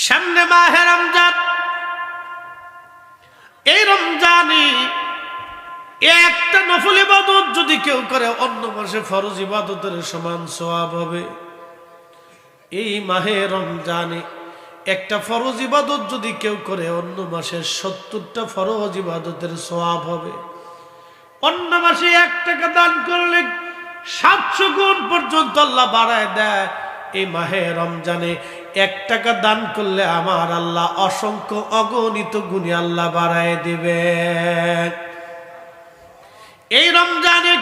সামনে মাহে রমজান। এই রমজানে একটা নফল ইবাদত যদি কেউ করে অন্য মাসে ফরজ ইবাদতের সমান সওয়াব হবে। এই মাহে রমজানে একটা ফরজ ইবাদত যদি কেউ করে অন্য মাসে 70টা ফরজ ইবাদতের সওয়াব হবে। অন্য মাসে 1 টাকা দান করলে 700 গুণ পর্যন্ত আল্লাহ বাড়ায় দেয়। এই মাহে রমজানে 1 টাকা দান করলে আমার আল্লাহ অসংখ্য অগণিত গুণে আল্লাহ বাড়ায় দিবে। এই রমজানে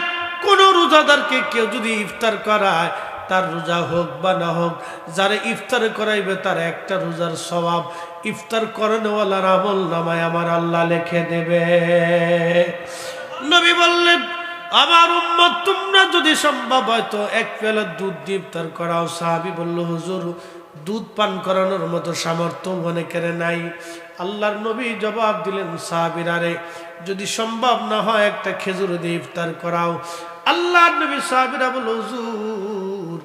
কোন রোজাদারকে কেউ যদি ইফতার করায়, তার রোজা হোক বা না হোক, যারা ইফতার করাইবে তার একটা রোজার সওয়াব ইফতার করানোওয়ালার আমল নামায় আমার আল্লাহ লিখে দেবে। নবী বললেন, আমার উম্মত তোমরা যদি সম্ভব হয় তো 1 পেয়ালা দুধ দিয়ে ইফতার করাও। সাহাবী বলল, হুজুর দুধ পান করানোর মতো সামর্থ্য অনেকের নাই। আল্লাহর নবী জবাব দিলেন, সাহাবীরা রে, যদি সম্ভব না হয় একটা খেজুর দিয়ে ইফতার করাও। আল্লাহর নবী সাহাবীরা বলল, হুজুর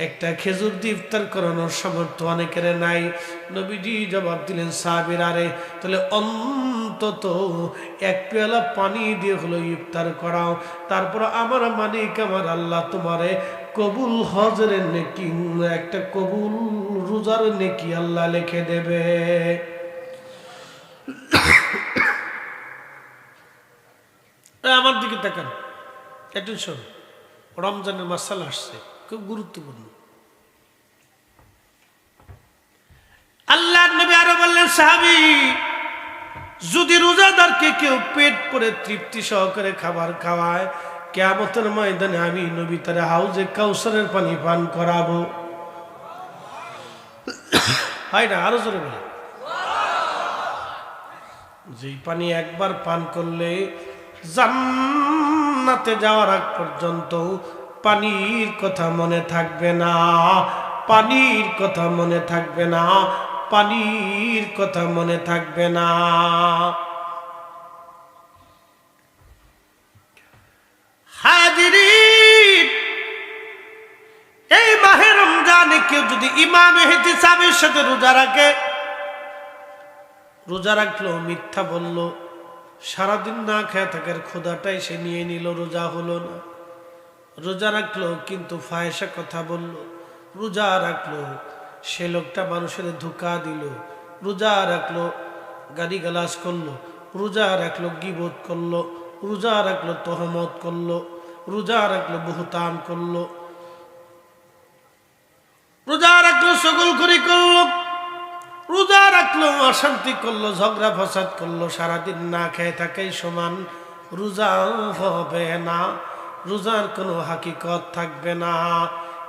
একটা খেজুর দিয়ে ইফতার করানোর সামর্থ্য অনেকের নাই। নবীজি জবাব দিলেন, সাহাবীরা রে, তাহলে অন্তত 1 পেয়ালা পানি দিয়ে হলো ইফতার করাও। তারপর আমার মালিক আমার আল্লাহ তোমারে কবুল হজরের নেকি, একটা কবুল রোজার নেকি আল্লাহ লিখে দেবে। আমার দিকে তাকান, অ্যাটেনশন। রমজানের মাসালা আসছে, খুব গুরুত্বপূর্ণ। আল্লাহর নবী আরো বললেন, সাহাবী যদি রোজাদারকে কেউ পেট ভরে তৃপ্তি সহকারে খাবার খাওয়ায়, কিয়ামতের ময়দানে আমি নবী তার হাউজে কাউসারের পানি পান করাবো। হয় না? আরো জোরে বলে। যেই পানি একবার পান করলে জান্নাতে যাওয়ার আগ পর্যন্ত পানির কথা মনে থাকবে না, পানির কথা মনে থাকবে না, পানির কথা মনে থাকবে না। হাজিরিন, এই মাহে রমজানে কেউ যদি ইমাম ইহতিসাবের সাথে রোজা রাখে, রোজা রাখলো মিথ্যা বলল, সারাদিন না খেয়ে থাকার ক্ষুধাটাই সে নিয়ে নিল, রোজা হলো না। রোজা রাখলো কিন্তু ফাহেসা কথা বলল, রোজা রাখলো সে লোকটা মানুষের ধোঁকা দিল, রোজা রাখলো গালিগালাজ করলো, রোজা রাখলো গীবত করলো, রোজা রাখলো তহমত করলো, রোজা রাখলো বহুতান করলো, রোজা রাখলো সকলখুরি করলো, রোজা রাখলো অশান্তি করলো, ঝগড়া ফসাদ করলো। সারাদিন না খেয়ে থাকাই সমান, রোজা হবে না, রোজার কোনো হাকিকত থাকবে না।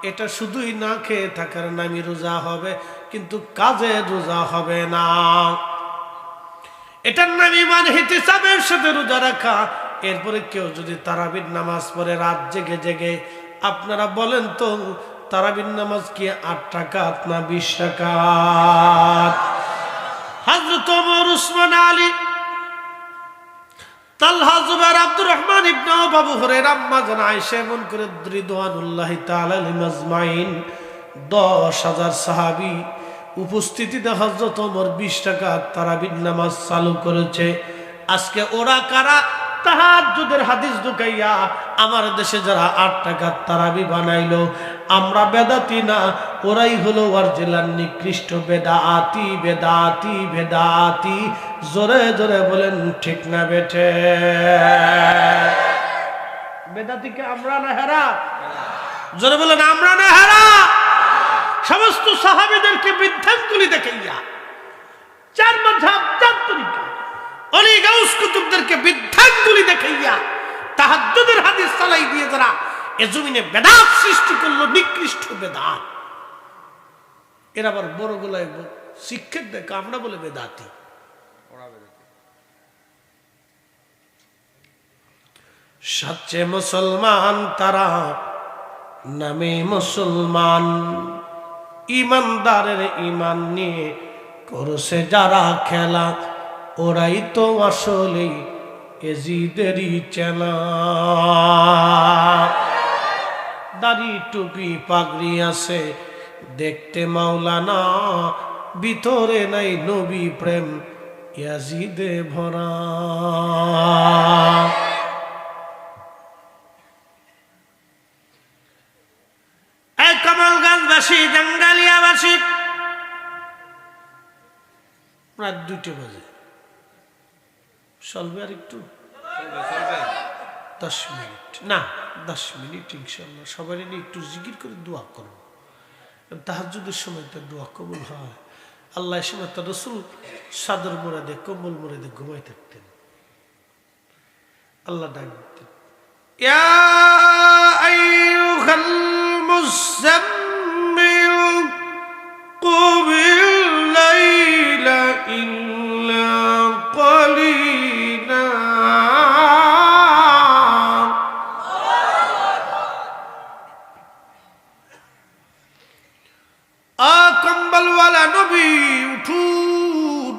এটা শুধুই না খেয়ে থাকার নামই রোজা হবে, কিন্তু কাজে রোজা হবে না। এটার নাম ইমান ইহতিসাবের সাথে রোজা রাখা। এরপরে কেউ যদি তারাবির নামাজ পড়ে রাত জেগে জেগে, আপনারা বলেন তো তারাবির নামাজ কি 8 রাকাত না 20 রাকাত? হযরত ওমর, উসমান, আলী, তালহা, জুবাইর, আব্দুর রহমান ইবনে আওফ, আবু হুরায়রা, আম্মা জান আয়েশা, এমন করে রিদওয়ানুল্লাহি তাআলা আলাইহিম আজমাইন 10,000 সাহাবী উপস্থিতিতে হযরত ওমর 20 রাকাত তারাবির নামাজ চালু করেছে। আজকে ওরা কারা? তাহাজ্জুদের হাদিস ঢুকাইয়া আমার দেশে যারা 8 রাকাত তারাবি বানাইলো, আমরা বেদাতি না, ওরাই হলো অরিজিনাল নিকৃষ্ট বেদাতি, বেদাতি, বেদাতি। জোরে জোরে বলেন ঠিক না বেঠে? বেদাতিকে আমরা না হেরা? জোরে বলেন আমরা না হেরা? সমস্ত সাহাবীদেরকে বৃদ্ধাঙ্গুলি দেখাইয়া 4 মাযহাব 4 তরিকা অলি গাউস কুতুবদেরকে বৃদ্ধাঙ্গুলি দেখাইয়া তাহাজ্জুদের হাদিস চালাই দিয়ে যারা এ জমিনে বেদাত সৃষ্টি করলো, নিকৃষ্ট বেদাত, এরা আবার বড় গলায় শিক্ষক দেখে আমরা বলে বেদাতি। সচ্চে মুসলমান তারা নামে মুসলমান, ইমানদারের ইমান নিয়ে করছে যারা খেলা, ওরাই তো আসলে এজিদেরই চেলা। দাড়ি টুপি পাগড়ি আছে দেখতে মাওলানা, ভিতরে নাই নবী প্রেম ইয়াজিদে ভরা। এই কমলগঞ্জবাসী, জাঙ্গালিয়াবাসী, রাত 2টা বাজে, চলবে আর একটু 10 মিনিট, না 10 মিনিট ইনশাল্লাহ। সবাই নিয়ে একটু জিকির করে দোয়া করবো। তাহাজ্জুদের সময় তার দোয়া কবুল হয়। আল্লাহ সময় তার রসুল চাদর মোড়াদে, কম্বল মোড়াদে ঘুমাই থাকতেন। আল্লাহ ডাক দিতেন, ইয়া আইয়ুহাল মুযাম্মিল কুমিল লাইলা ইল্লা ক্বালিলা। কম্বলওয়ালা নবী উঠুন,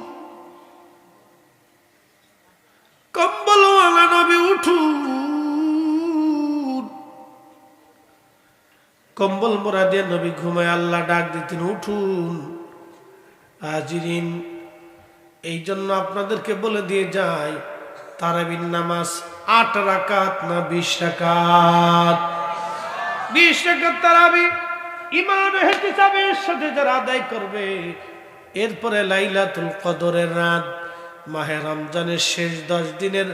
কম্বলওয়ালা নবী উঠুন। কম্বল মোড়া দিয়ে নবী ঘুমায়। আল্লাহ ডাক দিতেন, উঠুন। হাজিরিন, এই জন্য আপনাদেরকে বলে দিয়ে যাই, তারাবির নামাজ 8 রাকাত না 20 রাকাত? 20 রাকাত তারাবি ঈমান ও ইহতিসাবের সাথে যারা আদায় করবে, এরপরে লাইলাতুল কদরের রাত, মাহে রমজানের শেষ 10 দিনের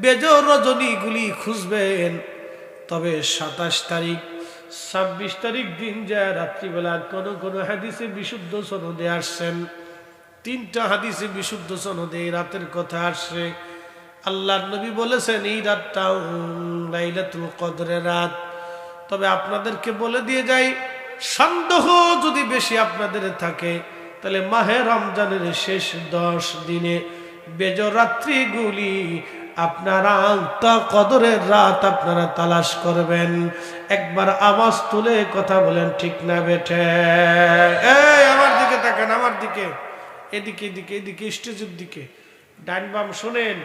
বেজর রজনীগুলি খুঁজবেন। তবে 27 তারিখ 26 তারিখ দিন যায় রাত্রিবেলা কোন কোন হাদিসে বিশুদ্ধ সনদে আসছেন, 3টা হাদিসে বিশুদ্ধ সনদে এই রাতের কথা আসছে। আল্লাহর নবী বলেছেন এই রাতটাও লাইলাতুল কদরের রাত। তবে আপনাদেরকে বলে দিয়ে যাই, সন্দেহ যদি বেশি আপনাদের থাকে, তাহলে মাহে রমজানের শেষ 10 দিনে বেজর রাত্রিগুলি আপনারা তা কদরের রাত আপনারা তালাশ করবেন। একবার আওয়াজ তুলে কথা বলেন, ঠিক না বেঠে? এই আমার দিকে তাকান, আমার দিকে, এদিকে এদিকে এদিকে, স্টেজের দিকে, ডান বাম শোনেন।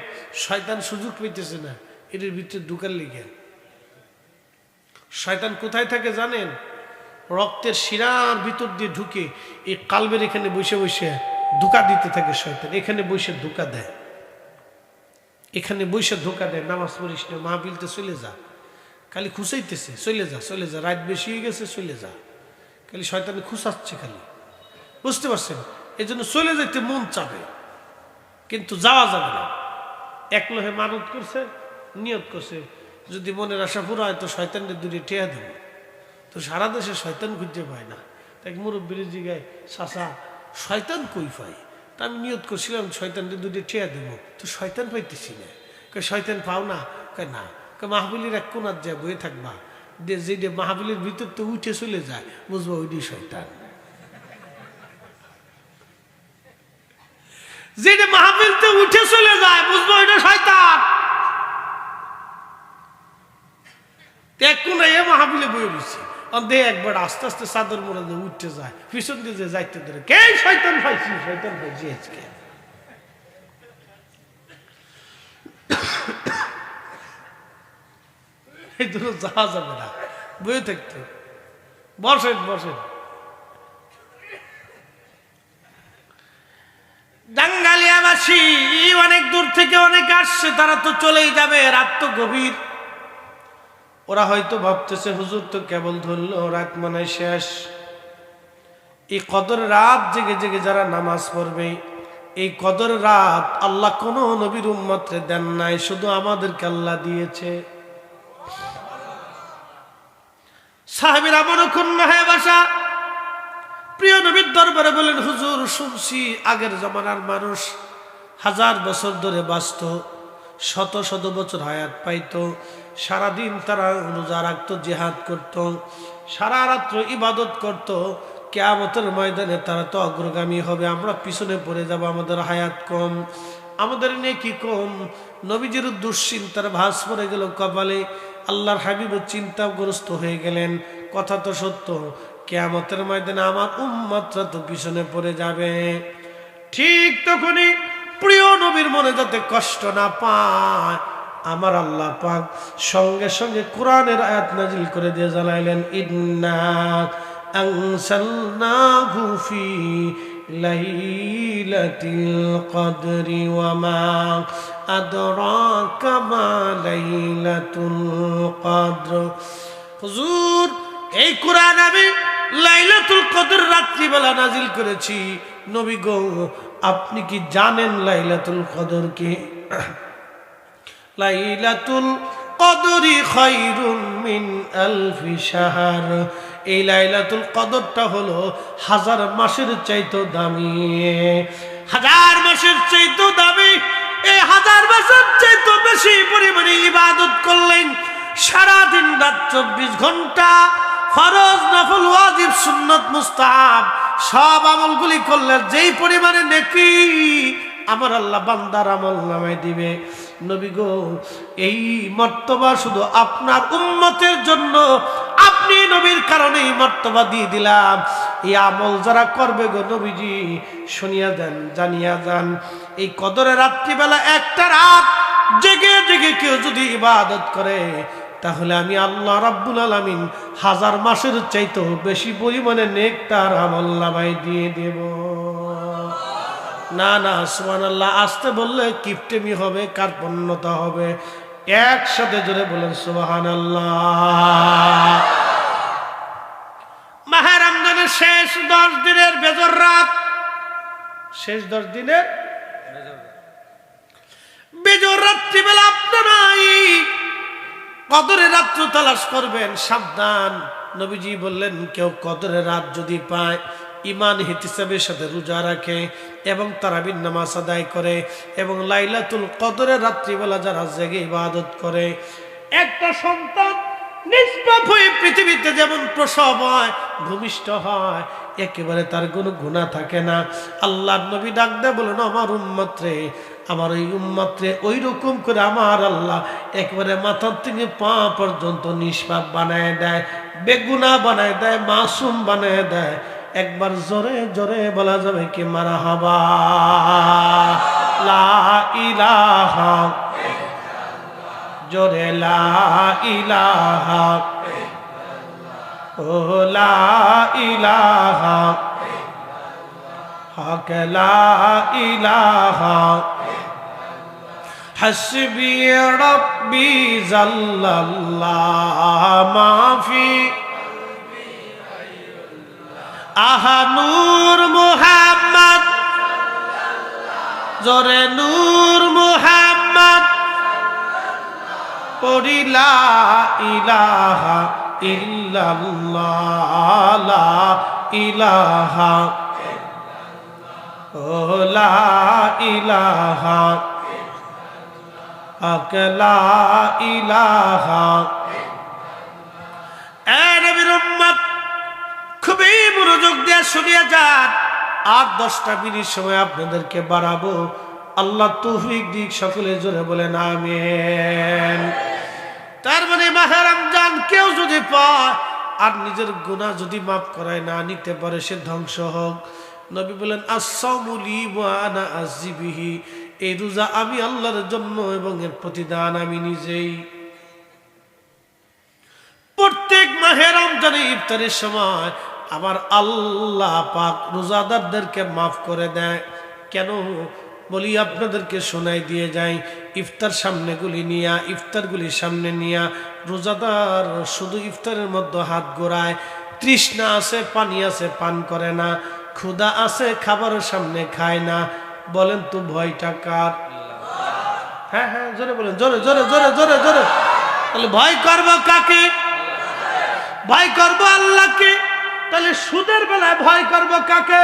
শয়তান সুযোগ পেতেছে না এর ভিতরে ঢুকার লিগে। শয়তান কোথায় থাকে জানেন? রক্তের শিরার ভিতর দিয়ে ঢুকে এই কালবের এখানে বসে বসে ধোঁকা দিতে থাকে শয়তান। এখানে বসে ধোঁকা দেয়, এখানে বসে ধোঁকা দেয়। নামাজ পড়িস না, মাহফিলতে চলে যা, খালি খুঁচাইতেছে, চলে যা চলে যা, রাত বেশি হয়ে গেছে চলে যা, খালি শয়তান খুঁচাচ্ছে খালি। বুঝতে পারছেন? এই জন্য চলে যেতে মন চাবে, কিন্তু যাওয়া যাবে না। এক লোহে মানত করছে, নিয়ত করছে, যদি মনের আশা পুরো হয় তো শয়তানকে দূরে ঠেয়া দেব। তো সারা দেশে শয়তান খুঁজে পায় না। তাই মুরব্বীর জিগায়, চাচা শয়তান কই পাই? তা আমি নিয়ত করছিলাম শয়তানকে দূরে ঠেয়া দেবো, তো শয়তান পাইতেছি না। শয়তান পাও না? না। মাহফিলের এক কোনার যায় বয়ে থাকবা, যে মাহফিলের ভিতর তো উঠে চলে যায়, বুঝবো ওইটি শয়তান। যেটা মাহফিলতে উঠে চলে যায়, বুঝবো ওইটা শয়তান। এক কোনায় মাহফিলে বয়ে রয়েছে, দে একবার আস্তে আস্তে চাদর মোড়া দিয়ে উঠতে যায়, পিছন দিয়ে যে যাইতে ধরে, কে শয়তান পাইছি, শয়তান পাইছি আজকে। এই জন্য যাওয়া যাবে না, বয়ে থাকতে। বসেন বসেন। জাঙ্গালিয়াবাসী অনেক দূর থেকে অনেক আসছে, তারা তো চলেই যাবে, রাত তো গভীর। ওরা হয়তো ভাবতেছে হুজুর তো কেবল ধরলো, রাত মানে শেষ। এই কদর রাত জেগে জেগে যারা নামাজ পড়বে, এই কদর রাত আল্লাহ কোন নবীর উম্মতরে দেন নাই, শুধু আমাদেরকে আল্লাহ দিয়েছে। সাহাবীরা মনক্ষুণ্ণ হয়ে বসা, প্রিয় নবীর দরবারে বলেন, হুজুর শুনছি আগের জমানার মানুষ 1000 বছর ধরে বাঁচত, শত শত বছর হায়াত পাইত, সারাদিন তারা রোজা রাখত, জিহাদ করত, সারা রাত্র ইবাদত করত। কিয়ামতের ময়দানে তারা তো অগ্রগামী হবে, আমরা পিছনে পড়ে যাব, আমাদের হায়াত কম, আমাদের নেকি কম। নবীজির দুশ্চিন্তার ভাঁজ পড়ে গেল কপালে। আল্লাহর হাবিব চিন্তাগ্রস্ত হয়ে গেলেন। কথা তো সত্য, কিয়ামতের ময়দানে আমার উম্মতরা তো পিছনে পড়ে যাবে। ঠিক তখনই প্রিয় নবীর মনে যাতে কষ্ট না পায়, আমার আল্লাহ পাক সঙ্গে সঙ্গে কোরআনের আয়াত নাজিল করে দিয়ে জানাইলেন, ইন্না আনসালনাহু ফি লাইলাতুল কদরি ওয়া মা আদরাকা মা লাইলাতুল কদর। হুজুর, এই কোরআন আমি লাইলাতুল কদর রাত্রিবেলা নাজিল করেছি। নবী গো, আপনি কি জানেন লাইলাতুল কদর কি? লাইলাতুল কদরি খায়রুম মিন আলফি শাহর। এই লাইলাতুল কদরটা হলো 1000 মাসের চাইতেও দামি, 1000 মাসের চাইতেও দামি। এই 1000 মাসের চাইতেও বেশি পরিমাণে ইবাদত করলেন, সারাদিন রাত 24 ঘন্টা ফরজ নফল ওয়াজিব সুন্নাত মুস্তাহাব সব আমলগুলি করলে যেই পরিমাণে নেকি আমার আল্লাহ বান্দার আমল নামায় দিবে। নবী গো, এই মর্তবা শুধু আপনার উম্মতের জন্য, আপনি নবীর কারণে এই মর্তবা দিয়ে দিলাম। এই আমল যারা করবে গো নবীজি, শুনিয়া দেন, জানিয়া যান, এই কদরের রাত্রিবেলা একটা রাত জেগে জেগে কেউ যদি ইবাদত করে, তাহলে আমি আল্লাহ রাব্বুল আলামিন 1000 মাসের চাইতেও বেশি পরিমাণে নেক তার আমল নামায় দিয়ে দেব। না না, সুবহানাল্লাহ, আসতে বললে কিপটেমি হবে, কার্পণ্যতা হবে। একসাথে জোরে বলেন সুবহানাল্লাহ। মাহে রমজানের শেষ 10 দিনের বেজর রাত, শেষ 10 দিনের বেজর রাত্রিবেলা আপনারা কদরের রাত্র তালাশ করবেন, সাবধান। নবীজি বললেন, কেউ কদরের রাত যদি পায়, ইমান ইহতিসাবের সাথে রোজা রাখে এবং তারাবির নামাজ আদায় করে এবং লাইলাতুল কদরের রাত্রিবেলা যারা জেগে ইবাদত করে, একটা সন্তান নিষ্পাপ হয়ে পৃথিবীতে যেমন প্রসব হয়, ভূমিষ্ঠ হয়, একেবারে তার কোনো গুনাহ থাকে না। আল্লাহর নবী ডাক দেয় বলেন, আমার উম্মত রে, আমার ওই উম্মত রে ওই রকম করে আমার আল্লাহ একেবারে মাথার থেকে পা পর্যন্ত নিষ্পাপ বানায় দেয়, বেগুনাহ বানায় দেয়, মাসুম বানায় দেয়। একবার জোরে জোরে বলা যাবে কি মারহাবা, লা ইলাহা, জোরে লা ইলাহা, ও লা ইলাহা, হক লা ইলাহা, হাসবি রব্বি জাল্লাল্লাহ মাফি, আহা নূর মুহাম্মদ, জোরে নূর মুহাম্মদ, পড়ি লা ইলাহা ইল্লাল্লাহ, লা ইলাহা, ও লা ইলাহা, হক লা ইলাহা। এ নবীর উম্মত, খুবই মনোযোগ দিয়ে শুনিয়া যান। আর 10টা মিনিট সময় আপনাদেরকে বাড়াবো, আল্লাহ তৌফিক দিক, সকলে জোরে বলেন আমিন। তার মানে মাহে রমজান কেউ যদি পায় আর নিজের গুনাহ যদি মাফ করায় না নিতে পারে, সে ধ্বংস হোক। নবী বলেন, আস-সাওমু লি ওয়া আনা আজজি বিহি, এই রোজা আমি আল্লাহর জন্য এবং এর প্রতিদান আমি নিজেই। প্রত্যেক মাহে রমজানে ইফতারের সময় আমার আল্লাহ পাক রোজাদারদেরকে মাফ করে দেয়। কেন বলি আপনাদেরকে শোনাই দিয়ে যাই। ইফতার সামনেগুলি নিয়া, ইফতারগুলির সামনে নিয়া রোজাদার শুধু ইফতারের মধ্যে হাত গোড়ায়। তৃষ্ণা আছে, পানি আছে, পান করে না। ক্ষুধা আছে, খাবারের সামনে খায় না। বলেন তো ভয়টা কার? হ্যাঁ হ্যাঁ, জোরে বলেন, জোরে জোরে জোরে জোরে জোরে। তাহলে ভয় করবো কাকে? ভয় করবো আল্লাহকে। তাহলে সুদের বেলায় ভয় করবো কাকে?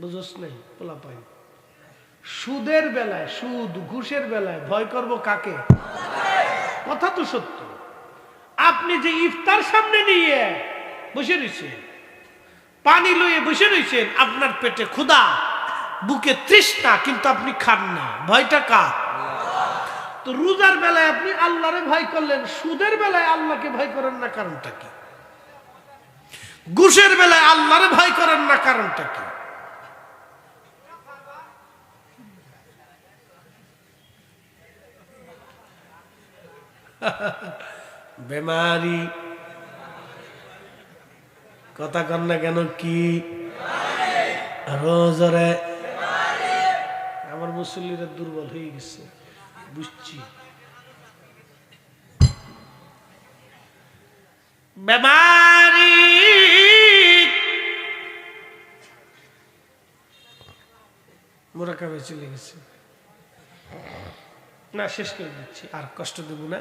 বুঝোস নাই পোলা পাই। সুদের বেলায়, সুদ ঘুষের বেলায় ভয় করবো কাকে? কথা তো সত্য। আপনি যে ইফতার সামনে নিয়ে বসে রয়েছেন, পানি লইয়ে বসে রয়েছেন, আপনার পেটে ক্ষুধা, বুকে তৃষ্ণা, কিন্তু আপনি খান না, ভয়টা কার? তো রোজার বেলায় আপনি আল্লাহরে ভয় করলেন, সুদের বেলায় আল্লাহকে ভয় করেন না, কারণটা কি? ঘুষের বেলায় আল্লাহরে ভয় করেন না, কারণটা কি? বেমারি। কথা কন না কেন? কি আরো জোরে? আমার মুসল্লিরা দুর্বল হয়ে গেছে, বুঝছি। বেমারি মোরাকাবে চলে গেছে না, শেষ করে দিচ্ছি, আর কষ্ট দেব না।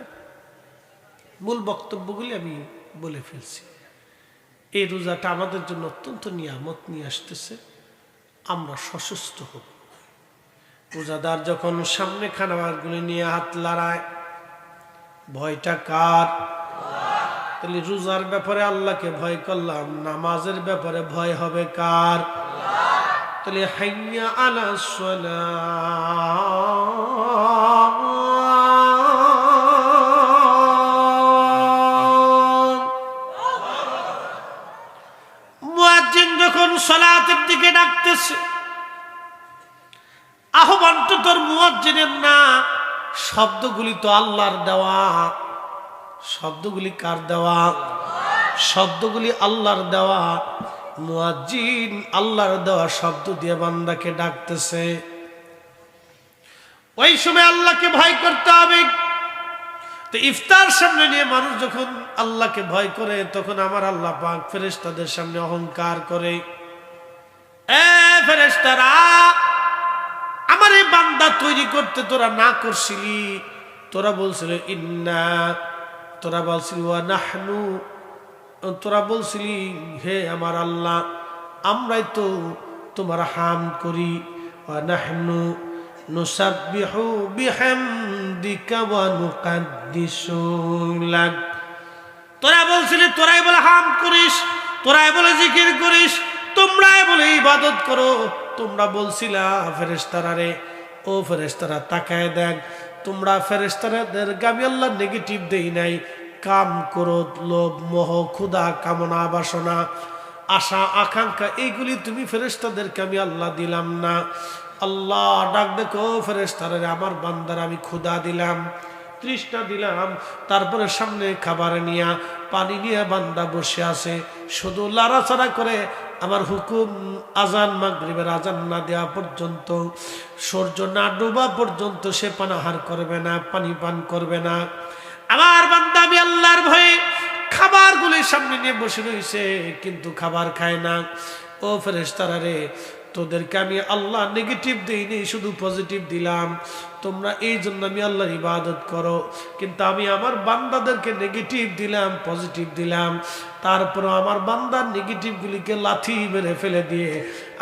মূল বক্তব্যগুলি আমি বলে ফেলছি। এই রোজাটা আমাদের জন্য অত্যন্ত নিয়ামত নিয়ে আসতেছে। আমরা সচেষ্ট হব। রোজাদার যখন সামনে খানাবারগুলি নিয়ে হাত লড়ায়, ভয়টা কার? তাহলে রোজার ব্যাপারে আল্লাহকে ভয় করলাম, নামাজের ব্যাপারে ভয় হবে কার? তাহলে হাইয়া আলা সালাহ, মুয়াজ্জিন যখন সালাতের দিকে ডাকতেছে, আহ্বান তো তোর মুয়াজ্জিনের না, শব্দগুলি তো আল্লাহর দেওয়া। শব্দগুলি কার দেওয়া? শব্দগুলি আল্লাহর দেওয়া। মুয়াজ্জিন আল্লাহর দেওয়া শব্দ দিয়ে বান্দাকে ডাকতেছে। ওই সময় আল্লাহকে ভয় করতে হবে। তো ইফতার সামনে নিয়ে মানুষ যখন আল্লাহকে ভয় করে, তখন আমার আল্লাহ পাক ফেরেশতাদের সামনে অহংকার করে, এ ফেরেশতারা, আমার এই বান্দা তৈরি করতে তোরা না করছিলি? তোরা বলছিল ইন্না, তোরা বলছিলি ওয়া নাহনু, তোরা বলছিলি হে আমার আল্লাহ, আমরাই তো তোমার হাম করি। ওয়া নাহনু নুসাব্বিহু বিহামদিকা ওয়া নুকাদ্দিসু লাক। তোরা বলছিলি তোরাই বলে হাম করিস, তোরাই বলে জিকির করিস, তোমরাই বলে ইবাদত করো। তোমরা বলছিলা ফেরেশতারা রে, ও ফেরেশতারা তাকায় দেখ, তোমরা ফেরেশতাদেরকে আমি আল্লাহ নেগেটিভ দেই নাই। কাম, ক্রোধ, লোভ, মোহ, ক্ষুধা, কামনা, বাসনা, আশা, আকাঙ্ক্ষা, এইগুলি তুমি ফেরেশতাদেরকে আমি আল্লাহ দিলাম না। আল্লাহ ডাক দেখো ফেরেশতারা, আমার বান্দার আমি ক্ষুধা দিলাম, তৃষ্ণা দিলাম। তারপরে সামনে খাবার নিয়া, পানি নিয়ে বান্দা বসে আছে, শুধু লাড়াচাড়া করে। আমার হুকুম আজান, মাগরিবের আজান না দেওয়া পর্যন্ত, সূর্য না ডোবা পর্যন্ত সে পানাহার করবে না, পানি পান করবে না। আমার বান্দা আমি আল্লাহর ভয়ে খাবারগুলির সামনে নিয়ে বসে রয়েছে, কিন্তু খাবার খায় না। ও ফেরেশতারা রে, তোদেরকে আমি আল্লাহ নেগেটিভ দিইনি, শুধু পজিটিভ দিলাম। তোমরা এই জন্য আমি আল্লাহর ইবাদত করো, কিন্তু আমি আমার বান্দাদেরকে নেগেটিভ দিলাম, পজিটিভ দিলাম। তারপর আমার বান্দার নেগেটিভগুলিকে লাথি মেরে ফেলে দিয়ে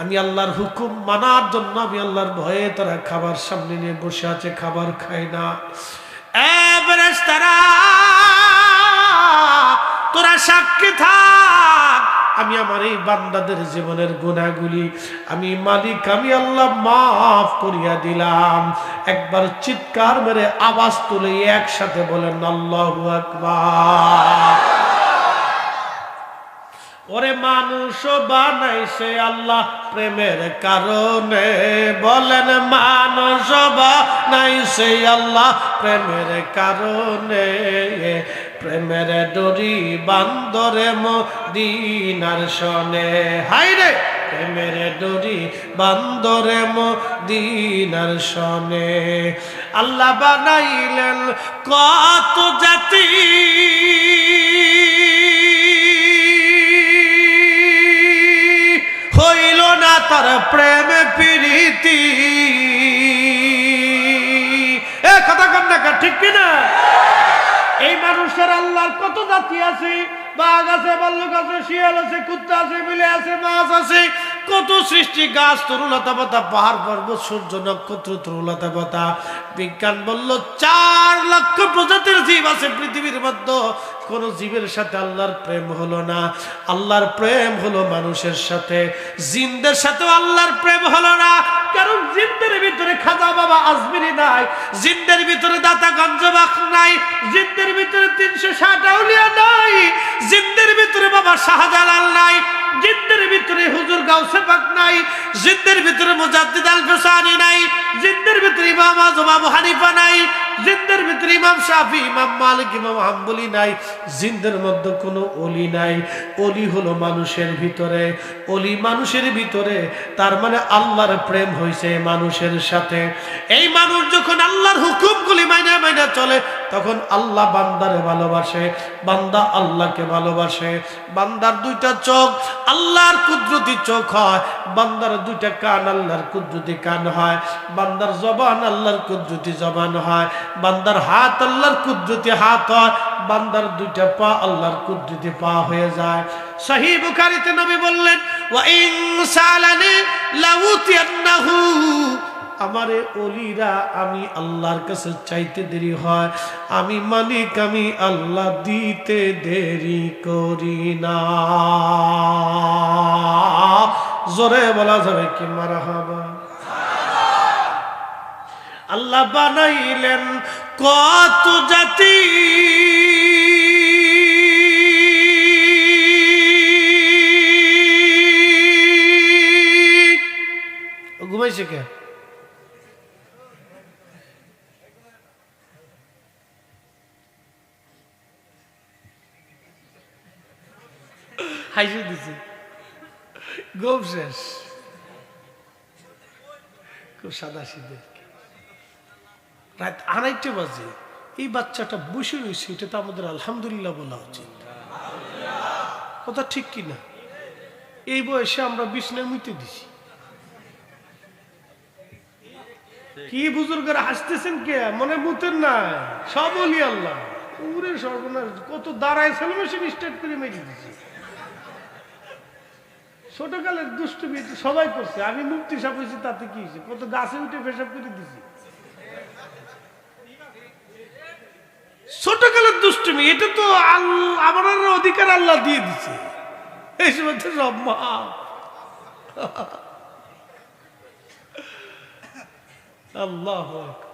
আমি আল্লাহর হুকুম মানার জন্য, আমি আল্লাহর ভয়ে তারা খাবার সামনে নিয়ে বসে আছে, খাবার খায় না। ফেরেশতারা, তোরা সাক্ষী থাক, আমি আমার এই বান্দাদের জীবনের গুনাহগুলি আমি মালিক, আমি আল্লাহ মাফ করিয়া দিলাম। একবার চিৎকার মেরে আওয়াজ তুলে একসাথে বলেন আল্লাহু আকবার। ওরে মানুষ বানাইছে আল্লাহ প্রেমের কারণে, বলেন মানুষ বানাইছে আল্লাহ প্রেমের কারণে। প্রেমের ডোরি বান্দরে মদিনার শনে, হাই রে, প্রেমের ডোরি বান্দরে মদিনার শনে। আল্লাহ বানাইলেন কত জাতি, হইল না তার প্রেম প্রীতি। এ কথা কন্যা ঠিক কিনা? এই মানুষের আল্লাহর কত জাতি আছে, বাঘ আছে, ভাল্লুক আছে, শিয়াল আছে, কুত্তা আছে, বিলে আছে, মাছ আছে, কত সৃষ্টি, গাছ, তরুলতা পাতা, পাহাড় পর্বত, সূর্য, নক্ষত্র, তরুলতা পাতা। বিজ্ঞান বলল 4 লক্ষ প্রজাতির জীব আছে পৃথিবীর মধ্যে, কোন জীবের সাথে আল্লাহর প্রেম হলো না। আল্লাহর প্রেম হলো মানুষের সাথে, জিনদের সাথে আল্লাহর প্রেম হলো না। কারণ জিনদের ভিতরে খাজা বাবা আজমিরি নাই, জিনদের ভিতরে দাতা গঞ্জবাক নাই, জিনদের ভিতরে 360 আউলিয়া নাই, জিনদের ভিতরে বাবা শাহজালাল নাই, জিনদের ভিতরে হুজুর গাউসে পাক নাই, জিনদের ভিতরে মুজাদ্দিদ আল ফিসানি নাই, জিনদের ভিতরে ইমাম আযম আবু হানিফা নাই, জিনদের ভিতরে ইমাম শাফি, ইমাম মালিক, ইমাম হাম্বলি নাই, জিনদের মধ্যে কোনো অলি নাই। অলি হলো মানুষের ভিতরে, অলি মানুষের ভিতরে, তার মানে আল্লাহর প্রেম হইছে মানুষের সাথে। এই মানুষ যখন আল্লাহর হুকুমগুলি মাইনা মাইনা চলে, তখন আল্লাহ বান্দারে ভালোবাসে, বান্দা আল্লাহকে ভালোবাসে। বান্দার দুইটা চোখ আল্লাহর কুদরতি চোখ হয়, বান্দার দুইটা কান আল্লাহর কুদরতি কান হয়, বান্দার জবান আল্লাহর কুদরতি জবান হয়, বান্দার হাত আল্লাহর কুদরতি হাত হয়, বান্দার দুইটা পা আল্লাহর কুদরতি পা হয়ে যায়। সহিহ বুখারীতে নবী বললেন, ওয়া ইন সালানি লাউতিয়ান্নাহু, আমারে ওলিরা আমি আল্লাহর কাছে চাইতে দেরি হয়, আমি মালিক আমি আল্লাহ দিতে দেরি করি না। জোরে বলা যাবে কি মারহাবা। আল্লাহ বানাইলেন কত জাতি, ঘুমাইছে কে? হাইজে দিছে, গোপ শেষ, খুব সাদা সিধে। রাত 2:30 বাজে এই বাচ্চাটা বসে রয়েছে, এটা তো আমাদের আলহামদুলিল্লাহ বলা উচিত, কথা ঠিক কিনা? এই বয়সে আমরা বিছনায় মুইতে দিছি। কি বুজুর্গরা হাসতেছেন কে? মনে মুতেন না, সব বলি আল্লাহ। পুরে সর্বনাশ, কত দাঁড়ায় সেলিব্রেশন স্টার্ট করে মেরে দিছি। ছোটকালের দুষ্টুমি সবাই করছে, আমি মুক্তি সাপ হয়েছি তাতে কি হয়েছে? কত গাছে উঠে পেশাব করে দিছি। ছোটকালের দুষ্টুমি, এটা তো আমার অধিকার আল্লাহ দিয়ে দিছে, এই সময় তো সব মা। আল্লাহু আকবার।